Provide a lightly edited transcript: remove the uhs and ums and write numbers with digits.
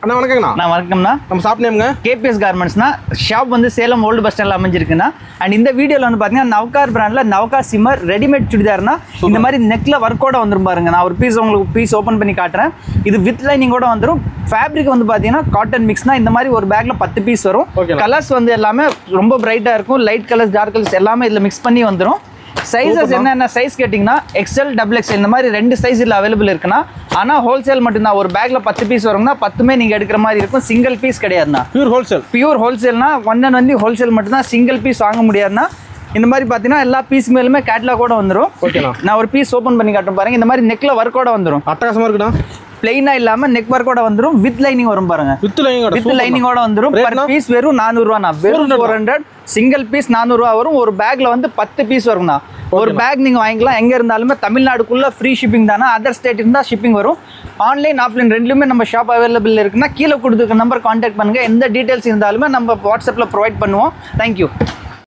அண்ணா வணக்கங்கண்ணா. நான் வணக்கம்ண்ணா. நம்ம ஷாப் நேம்ங்க கேபிஎஸ் கார்மெண்ட்ஸ்னா. ஷாப் வந்து சேலம் ஓல்டு பஸ் ஸ்டாண்டில் அமைஞ்சிருக்குண்ணா. அண்ட் இந்த வீடியோவில் வந்து பார்த்தீங்கன்னா நவ்கார் பிராண்டில் நவ்கா சிம்மர் ரெடிமேட் சுடிதார்னா இந்த மாதிரி நெக்கில் ஒர்க்கோட வந்துடும் பாருங்க. நான் ஒரு பீஸ் உங்களுக்கு பீஸ் ஓப்பன் பண்ணி காட்டுறேன். இது வித் லைனிங்கோட வந்துடும். ஃபேப்ரிக் வந்து பார்த்தீங்கன்னா காட்டன் மிக்ஸ்னா இந்த மாதிரி ஒரு பேக்கில் 10 பீஸ் வரும். கலர்ஸ் வந்து எல்லாமே ரொம்ப பிரைட்டாக இருக்கும். லைட் கலர்ஸ் டார்க் கலர்ஸ் எல்லாமே இதில் மிக்ஸ் பண்ணி வந்துடும். சைஸஸ் என்னென்ன சைஸ் கேட்டிங்கன்னா எக்ஸ்எல் டபுள் எக்ஸ்எல் இந்த மாதிரி 2 சைஸ் இதில் அவைலபிள் இருக்குன்னா. ஆனால் ஹோல்சேல் மட்டும்தான். ஒரு பேக்கில் 10 பீஸ் வரும்னா 10மே நீங்கள் எடுக்கிற மாதிரி இருக்கும். சிங்கிள் பீஸ் கிடையாதுண்ணா. பியூர் ஹோல்சேல்னா ஒன் ஹோல்சேல் மட்டும்தான். சிங்கிள் பீஸ் வாங்க முடியாதுன்னா. இந்த மாதிரி பார்த்தீங்கன்னா எல்லா பீஸ் மேலுமே கேட்லாகோட வந்துடும். ஓகேண்ணா. நான் ஒரு பீஸ் ஓப்பன் பண்ணி காட்டுறேன் பாருங்க. இந்த மாதிரி நெக்கில் ஒர்க்கோட வந்துடும். அட்டகாசமாக இருக்குண்ணா. பிளைனாக இல்லாமல் நெக் ஒர்க்கோட வந்துடும். வித் லைனிங் வரும் பாருங்க. வித் லைனிங்கோட வந்துடும். பர் பீஸ் வெறும் 400 ரூபாண்ணா. வெறும் 400. சிங்கிள் பீஸ் 400 ரூபா வரும். ஒரு பேக்ல வந்து 10 பீஸ் வரும்ண்ணா. ஒரு பேக் நீங்கள் வாங்கிக்கலாம். எங்கே இருந்தாலுமே தமிழ்நாடுக்குள்ளே ஃப்ரீ ஷிப்பிங் தானே. அதர் ஸ்டேட் இருந்தால் ஷிப்பிங் வரும். ஆன்லைன் ஆஃப்லைன் ரெண்டுலையுமே நம்ம ஷாப் அவைலபிள் இருக்குன்னா கீழே கொடுத்துருக்க நம்பர் கான்டாக்ட் பண்ணுங்கள். எந்த டீட்டெயில்ஸ் இருந்தாலுமே நம்ம வாட்ஸ்அப்பில் ப்ரொவைட் பண்ணுவோம். தேங்க்யூ.